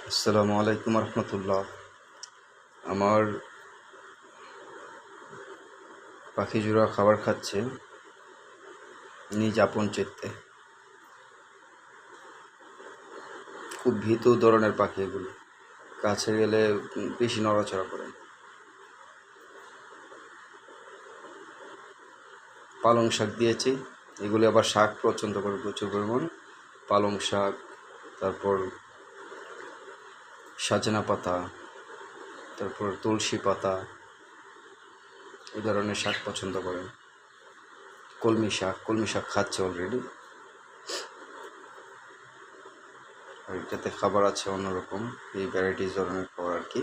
আসসালামু আলাইকুম রহমতুল্লাহ। আমার পাখি জোড়া খাবার খাচ্ছে নিজ আপন চিত্তে। খুব ভীতু ধরনের পাখি এগুলো, কাছে গেলে বেশি নড়াচড়া করে। পালং শাক দিয়েছি, এগুলি আবার শাক পছন্দ করে প্রচুর পরিমাণ। পালং শাক, তারপর সাজনা পাতা, তারপর তুলসী পাতা, এই ধরনের শাক পছন্দ করে। কলমি শাক খাচ্ছে অলরেডি। আর এটাতে খাবার আছে অন্যরকম, এই ভ্যারাইটিস ধরনের খাবার আর কি।